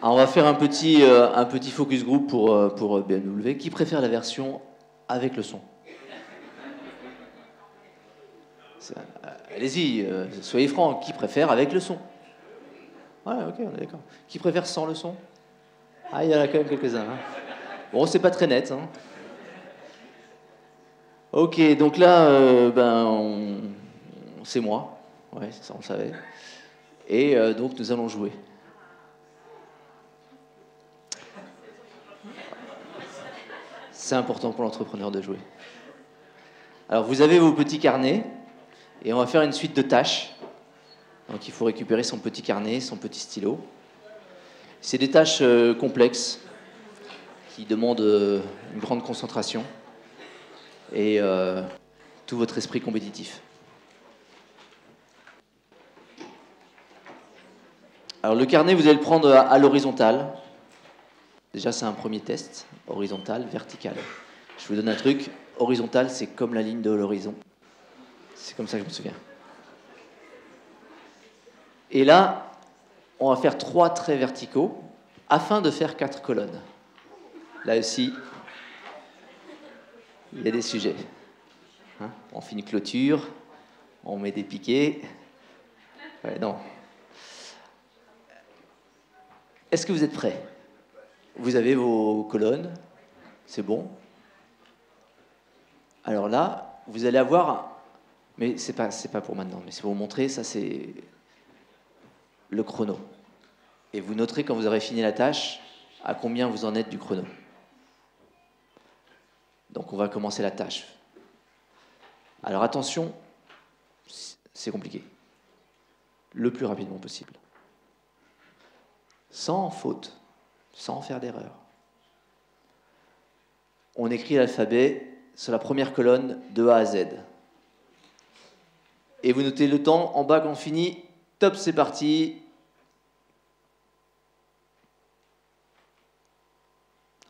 Alors, on va faire un petit focus group pour BMW. Qui préfère la version avec le son? Allez-y, soyez francs. Qui préfère avec le son? Ouais, ok, on est d'accord. Qui préfère sans le son? Ah, il y en a quand même quelques-uns. Hein. Bon, c'est pas très net. Hein. Ok, donc là, c'est moi. Ouais, c'est ça, on le savait. Et donc, nous allons jouer. C'est important pour l'entrepreneur de jouer. Alors, vous avez vos petits carnets, et on va faire une suite de tâches. Donc, il faut récupérer son petit carnet, son petit stylo. C'est des tâches complexes, qui demandent une grande concentration, et tout votre esprit compétitif. Alors, le carnet, vous allez le prendre à l'horizontale. Déjà, c'est un premier test. Horizontal, vertical. Je vous donne un truc. Horizontal, c'est comme la ligne de l'horizon. C'est comme ça que je me souviens. Et là, on va faire 3 traits verticaux afin de faire 4 colonnes. Là aussi, il y a des sujets. Hein, on fait une clôture, on met des piquets. Ouais, non. Est-ce que vous êtes prêts? Vous avez vos colonnes, c'est bon. Alors là, vous allez avoir, mais c'est pas pour maintenant, mais c'est pour vous montrer, ça c'est le chrono. Et vous noterez quand vous aurez fini la tâche, à combien vous en êtes du chrono. Donc on va commencer la tâche. Alors attention, c'est compliqué. Le plus rapidement possible. Sans faute, sans faire d'erreur. On écrit l'alphabet sur la première colonne de A à Z. Et vous notez le temps en bas quand on finit. Top, c'est parti.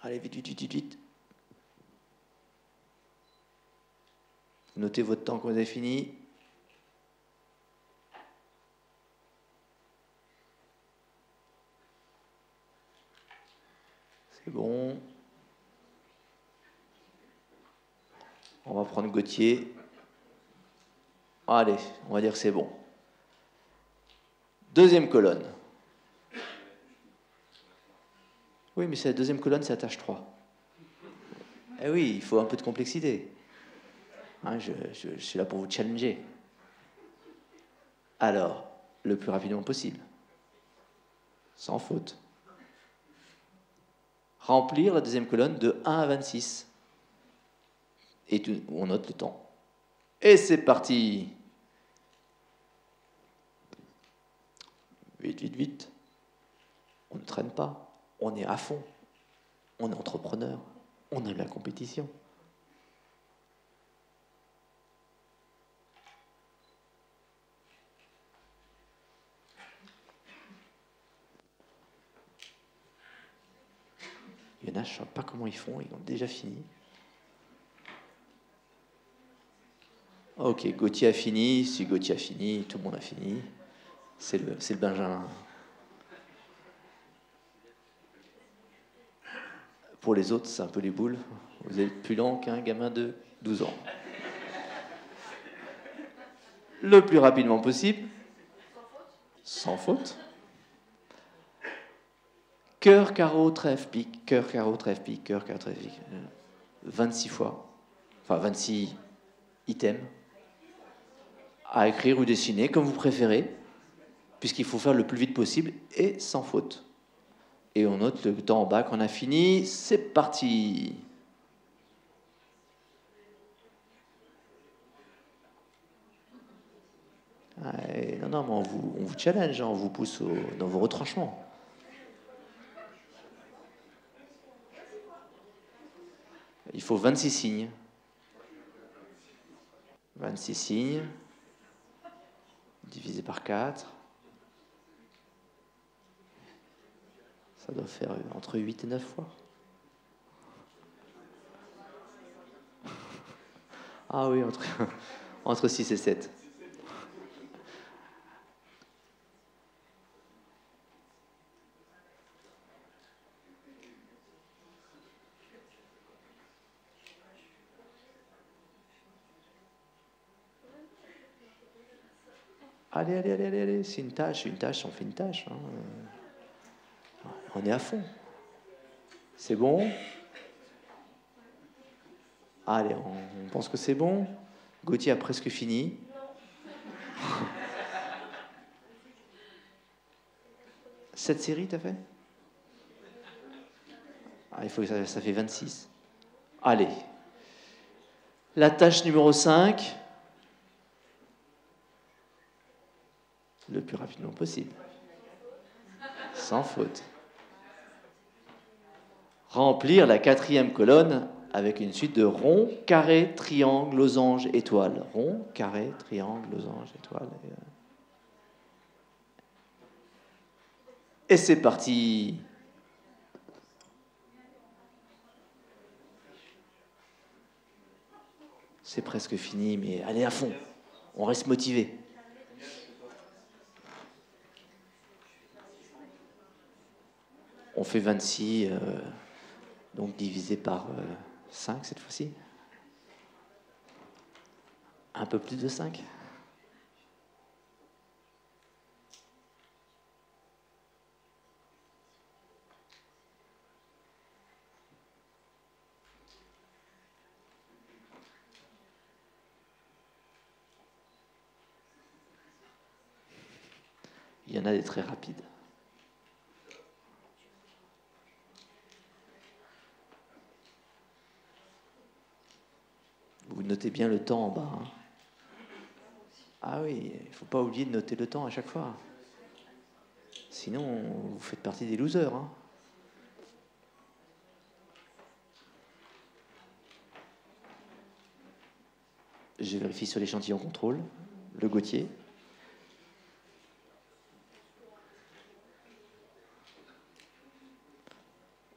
Allez, vite, vite, vite, vite, vite. Notez votre temps quand vous avez fini. C'est bon. On va prendre Gauthier. Allez, on va dire que c'est bon. Deuxième colonne. Oui, mais c'est la deuxième colonne, c'est la tâche 3. Eh oui, il faut un peu de complexité. Hein, je suis là pour vous challenger. Alors, le plus rapidement possible. Sans faute. Remplir la deuxième colonne de 1 à 26. Et on note le temps. Et c'est parti. Vite, vite, vite. On ne traîne pas. On est à fond. On est entrepreneur. On aime la compétition. Il y en a, je ne sais pas comment ils font. Ils ont déjà fini. Ok, Gauthier a fini. Si Gauthier a fini, tout le monde a fini. C'est le Benjamin. Pour les autres, c'est un peu les boules. Vous êtes plus lent qu'un gamin de 12 ans. Le plus rapidement possible. Sans faute. Cœur, carreau, trèfle, pique. Cœur, carreau, trèfle, pique. Cœur, carreau, trèfle, pique. 26 fois. Enfin, 26 items. À écrire ou dessiner, comme vous préférez. Puisqu'il faut faire le plus vite possible et sans faute. Et on note le temps en bas qu'on a fini. C'est parti. Non, mais on vous challenge, hein, on vous pousse dans vos retranchements. Il faut 26 signes. 26 signes. Divisé par 4. Ça doit faire entre 8 et 9 fois. Ah oui, entre 6 et 7. Allez, allez, allez, allez, allez. C'est une tâche, on fait une tâche. Hein. On est à fond. C'est bon? Allez, on pense que c'est bon. Gauthier a presque fini. Cette série, t'as fait? Ah, il faut que ça fait 26. Allez. La tâche numéro 5. Le plus rapidement possible. Sans faute. Remplir la 4e colonne avec une suite de rond, carré, triangle, losange, étoile. Rond, carré, triangle, losange, étoile. Et c'est parti. C'est presque fini, mais allez à fond. On reste motivé. On fait 26, donc divisé par 5 cette fois-ci. Un peu plus de 5. Il y en a des très rapides. Vous notez bien le temps en bas. Hein. Ah oui, il ne faut pas oublier de noter le temps à chaque fois. Sinon, vous faites partie des losers. Hein. Je vérifie sur l'échantillon contrôle, le Gauthier.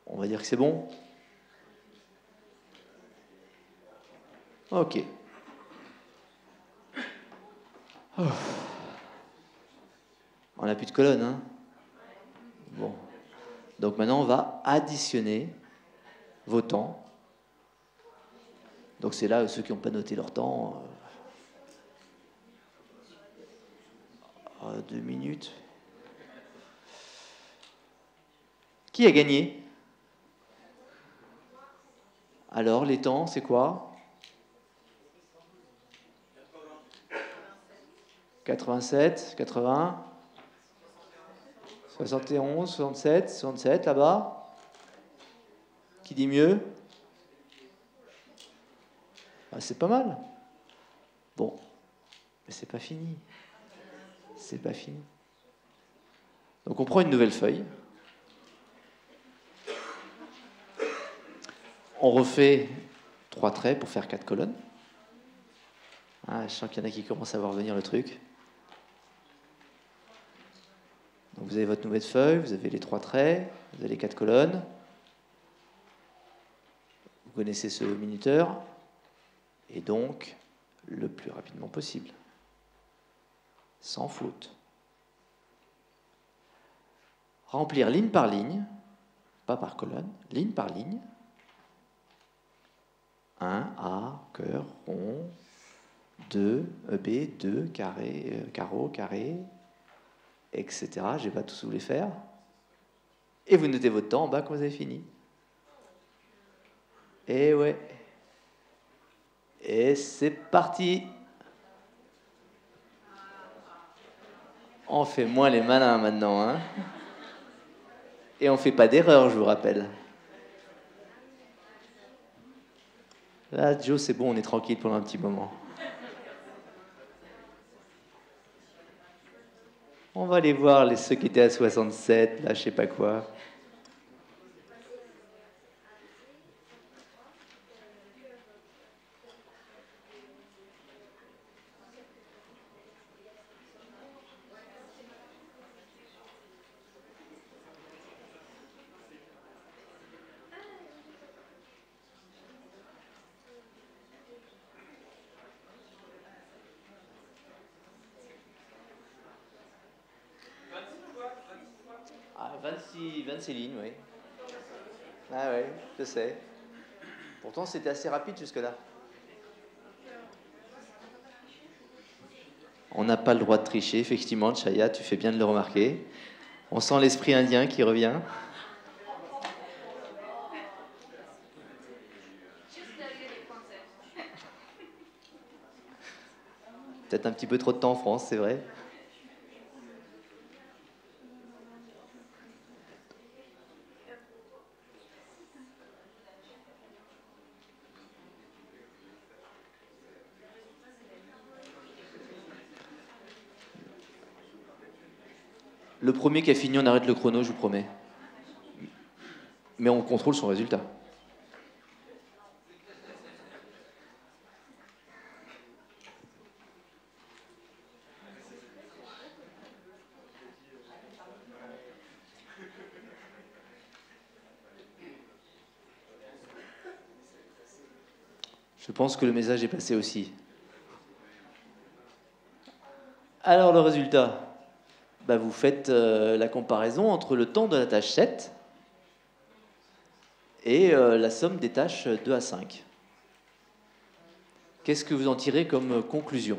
On va dire que c'est bon. Ok. Oh. On n'a plus de colonne, hein? Bon. Donc maintenant, on va additionner vos temps. Donc c'est là, ceux qui n'ont pas noté leur temps, 2 minutes. Qui a gagné? Alors, les temps, c'est quoi? 87, 80, 71, 67, 67 là-bas. Qui dit mieux? Ah, c'est pas mal. Bon, mais c'est pas fini. C'est pas fini. Donc on prend une nouvelle feuille. On refait 3 traits pour faire 4 colonnes. Ah, je sens qu'il y en a qui commencent à voir venir le truc. Donc vous avez votre nouvelle feuille, vous avez les 3 traits, vous avez les 4 colonnes. Vous connaissez ce minuteur. Et donc, le plus rapidement possible. Sans faute. Remplir ligne par ligne, pas par colonne, ligne par ligne. 1, A, cœur, rond. 2, EB, 2, carré, carreau, carré, etc. Je ne vais pas tous vous les faire. Et vous notez votre temps en bas quand vous avez fini. Et ouais. Et c'est parti. On fait moins les malins maintenant, hein. Et on ne fait pas d'erreur, je vous rappelle. Là, Joe, c'est bon, on est tranquille pendant un petit moment. On va aller voir ceux qui étaient à 67, là, je sais pas quoi. Ah, 26 lignes, oui. Ah oui, je sais. Pourtant, c'était assez rapide jusque-là. On n'a pas le droit de tricher, effectivement, Chaya, tu fais bien de le remarquer. On sent l'esprit indien qui revient. Peut-être un petit peu trop de temps en France, c'est vrai. Le premier qui a fini, on arrête le chrono, je vous promets. Mais on contrôle son résultat. Je pense que le message est passé aussi. Alors le résultat, bah, vous faites la comparaison entre le temps de la tâche 7 et la somme des tâches 2 à 5. Qu'est-ce que vous en tirez comme conclusion?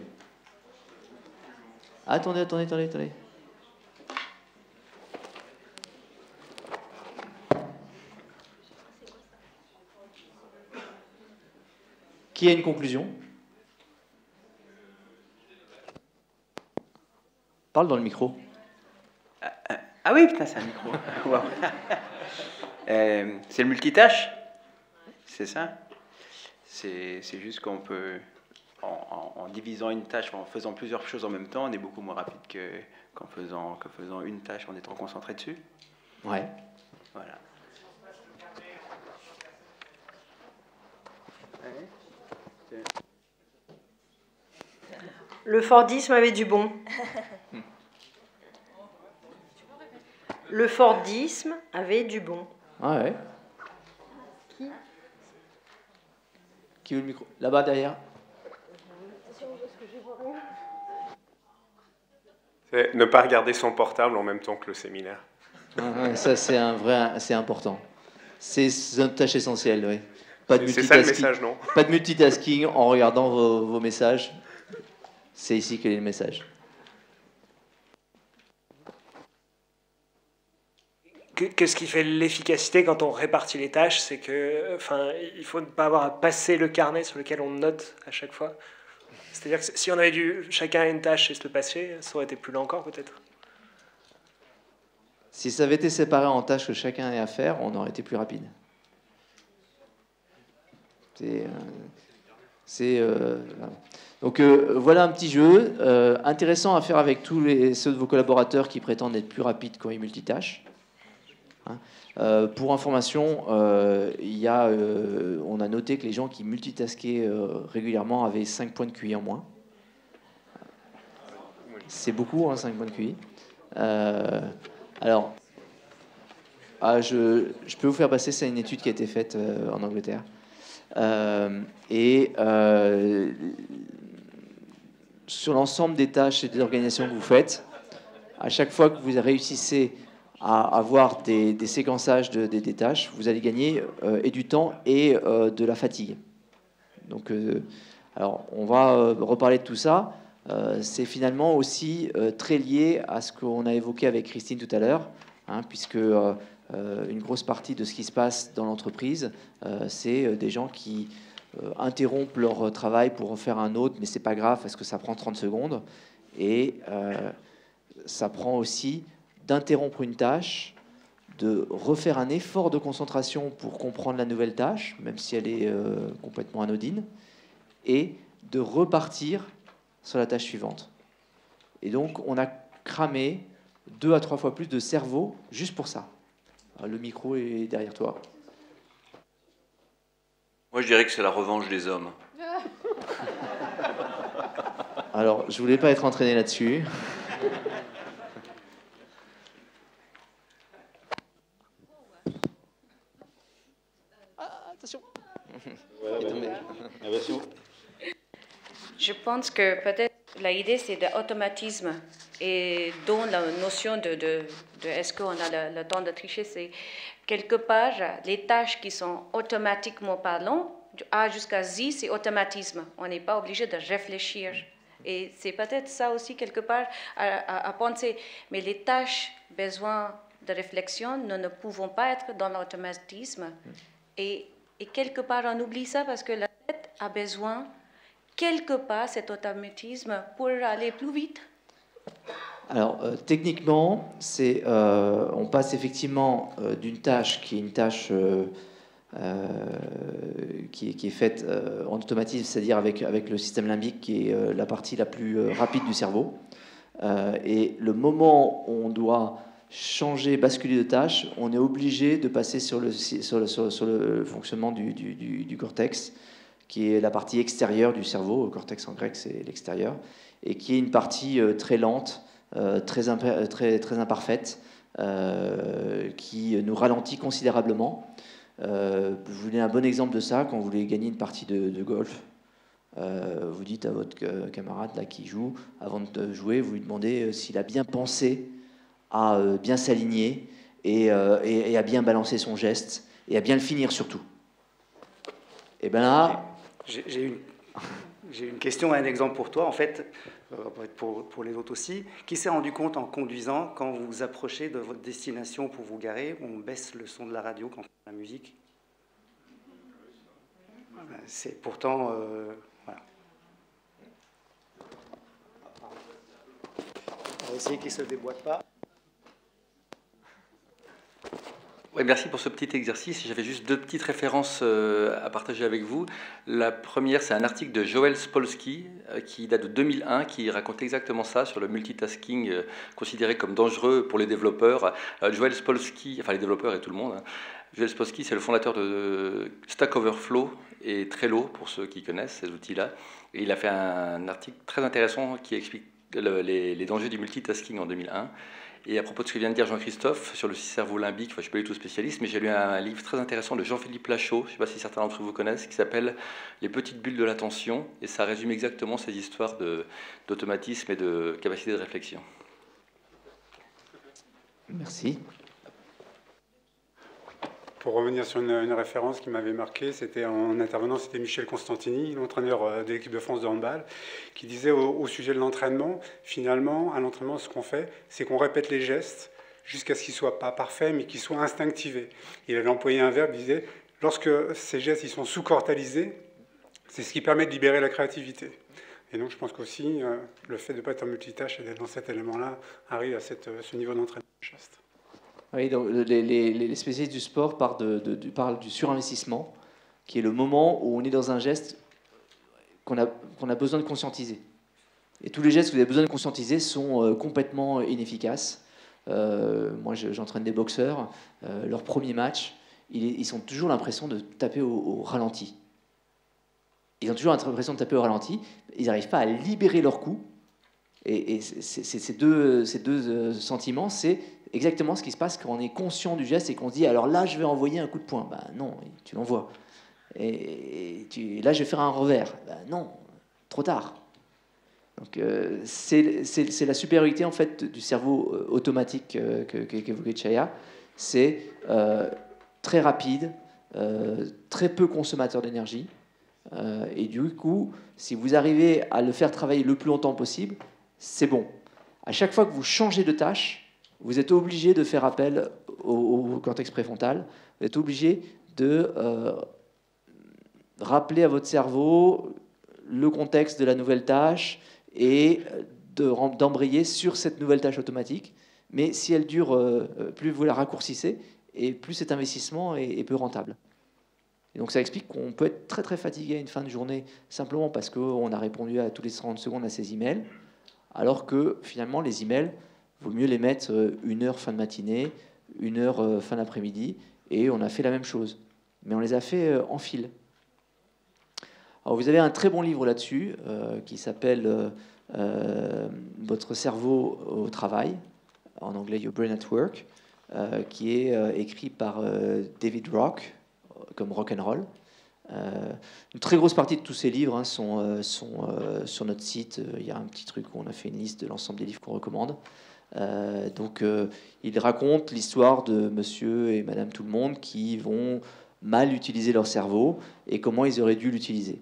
Attendez. Qui a une conclusion? Parle dans le micro. Ah oui, putain, c'est un micro. Wow. C'est le multitâche, c'est ça. C'est juste qu'on peut, en divisant une tâche, en faisant plusieurs choses en même temps, on est beaucoup moins rapide qu'en faisant une tâche en étant concentré dessus. Ouais. Voilà. Le Fordisme avait du bon. Le Fordisme avait du bon. Ah ouais. Qui veut le micro? Là-bas, derrière. C'est ne pas regarder son portable en même temps que le séminaire. Ouais, ça, c'est important. C'est une tâche essentielle, oui. Pas de C'est ça le multitasking. message, non? Pas de multitasking en regardant vos messages. C'est ici quel est le message. Ce qui fait l'efficacité quand on répartit les tâches, c'est que, il faut ne pas avoir à passer le carnet sur lequel on note à chaque fois. C'est-à-dire que si on avait dû chacun une tâche et se le passer, ça aurait été plus lent encore peut-être. Si ça avait été séparé en tâches que chacun ait à faire, on aurait été plus rapide. Donc voilà un petit jeu intéressant à faire avec ceux de vos collaborateurs qui prétendent être plus rapides quand ils multitâchent. Pour information, on a noté que les gens qui multitasquaient régulièrement avaient 5 points de QI en moins. C'est beaucoup, 5 points de QI. Alors, je peux vous faire passer, c'est une étude qui a été faite en Angleterre. Sur l'ensemble des tâches et des organisations que vous faites, à chaque fois que vous réussissez à avoir des séquençages des tâches, vous allez gagner et du temps et de la fatigue. Donc, alors, on va reparler de tout ça. C'est finalement aussi très lié à ce qu'on a évoqué avec Christine tout à l'heure, puisque une grosse partie de ce qui se passe dans l'entreprise, c'est des gens qui interrompent leur travail pour en faire un autre, mais c'est pas grave parce que ça prend 30 secondes. Et ça prend aussi d'interrompre une tâche, de refaire un effort de concentration pour comprendre la nouvelle tâche, même si elle est complètement anodine, et de repartir sur la tâche suivante. Et donc, on a cramé 2 à 3 fois plus de cerveau juste pour ça. Le micro est derrière toi. Moi, je dirais que c'est la revanche des hommes. Alors, je voulais pas être entraîné là-dessus. Attention. Je pense que peut-être l'idée c'est de l'automatisme et dont la notion de est-ce qu'on a le temps de tricher, c'est quelque part les tâches qui sont automatiquement parlant, du A jusqu'à Z, c'est automatisme. On n'est pas obligé de réfléchir Et c'est peut-être ça aussi, quelque part, à penser. Mais les tâches, besoin de réflexion, nous ne pouvons pas être dans l'automatisme. Et quelque part, on oublie ça parce que la tête a besoin, quelque part, cet automatisme pour aller plus vite. Alors, techniquement, on passe effectivement d'une tâche qui est une tâche qui est faite en automatisme, c'est-à-dire avec le système limbique, qui est la partie la plus rapide du cerveau. Et le moment où on doit changer, basculer de tâche, on est obligé de passer sur le fonctionnement du cortex, qui est la partie extérieure du cerveau. Le cortex en grec, c'est l'extérieur, et qui est une partie très lente, très imparfaite, qui nous ralentit considérablement. Je vous donne un bon exemple de ça. Quand vous voulez gagner une partie de golf, vous dites à votre camarade là, qui joue, avant de jouer, vous lui demandez s'il a bien pensé à bien s'aligner et à bien balancer son geste et à bien le finir surtout. Et bien là... J'ai une question et un exemple pour toi, en fait, pour les autres aussi. Qui s'est rendu compte en conduisant, quand vous vous approchez de votre destination pour vous garer, on baisse le son de la radio quand on fait la musique? C'est pourtant... voilà. On va essayer qu'il ne se déboîte pas. Oui, merci pour ce petit exercice. J'avais juste deux petites références à partager avec vous. La première, c'est un article de Joel Spolsky qui date de 2001, qui raconte exactement ça, sur le multitasking considéré comme dangereux pour les développeurs. Joel Spolsky, enfin les développeurs et tout le monde, hein. Joel Spolsky, c'est le fondateur de Stack Overflow et Trello, pour ceux qui connaissent ces outils-là. Et il a fait un article très intéressant qui explique les dangers du multitasking en 2001. Et à propos de ce que vient de dire Jean-Christophe sur le cerveau limbique, enfin, je ne suis pas du tout spécialiste, mais j'ai lu un livre très intéressant de Jean-Philippe Lachaud, je ne sais pas si certains d'entre vous connaissent, qui s'appelle « Les petites bulles de l'attention », et ça résume exactement ces histoires d'automatisme et de capacité de réflexion. Merci. Pour revenir sur une référence qui m'avait marqué, c'était en intervenant, c'était Michel Constantini, l'entraîneur de l'équipe de France de handball, qui disait au sujet de l'entraînement, finalement, à l'entraînement, ce qu'on fait, c'est qu'on répète les gestes jusqu'à ce qu'ils ne soient pas parfaits, mais qu'ils soient instinctivés. Il avait employé un verbe, il disait, lorsque ces gestes ils sont sous-cortalisés, c'est ce qui permet de libérer la créativité. Et donc je pense qu'aussi, le fait de ne pas être en multitâche et d'être dans cet élément-là arrive à ce niveau d'entraînement de gestes. Oui, donc les spécialistes du sport parlent du surinvestissement, qui est le moment où on est dans un geste qu'on a besoin de conscientiser. Et tous les gestes que vous avez besoin de conscientiser sont complètement inefficaces. Moi, j'entraîne des boxeurs. Leur premier match, ils ont toujours l'impression de taper au ralenti. Ils ont toujours l'impression de taper au ralenti. Ils n'arrivent pas à libérer leur coup. Et ces deux sentiments, c'est exactement ce qui se passe quand on est conscient du geste et qu'on se dit alors là je vais envoyer un coup de poing. Ben non, tu l'envoies. Et là je vais faire un revers. Ben non, trop tard. Donc c'est la supériorité en fait du cerveau automatique qu'évoquait Chaya. C'est très rapide, très peu consommateur d'énergie. Et du coup, si vous arrivez à le faire travailler le plus longtemps possible, c'est bon. À chaque fois que vous changez de tâche, vous êtes obligé de faire appel au cortex préfrontal. Vous êtes obligé de rappeler à votre cerveau le contexte de la nouvelle tâche et d'embrayer sur cette nouvelle tâche automatique. Mais si elle dure, plus vous la raccourcissez, et plus cet investissement est peu rentable. Et donc ça explique qu'on peut être très très fatigué à une fin de journée simplement parce qu'on a répondu à tous les 30 secondes à ses emails, alors que finalement les emails, il vaut mieux les mettre 1 heure fin de matinée, 1 heure fin d'après-midi, et on a fait la même chose. Mais on les a fait en fil. Alors vous avez un très bon livre là-dessus qui s'appelle Votre cerveau au travail, en anglais Your Brain at Work, qui est écrit par David Rock, comme rock'n'roll. Une très grosse partie de tous ces livres sont sur notre site. Il y a un petit truc où on a fait une liste de l'ensemble des livres qu'on recommande. Donc il raconte l'histoire de monsieur et madame tout le monde qui vont mal utiliser leur cerveau et comment ils auraient dû l'utiliser.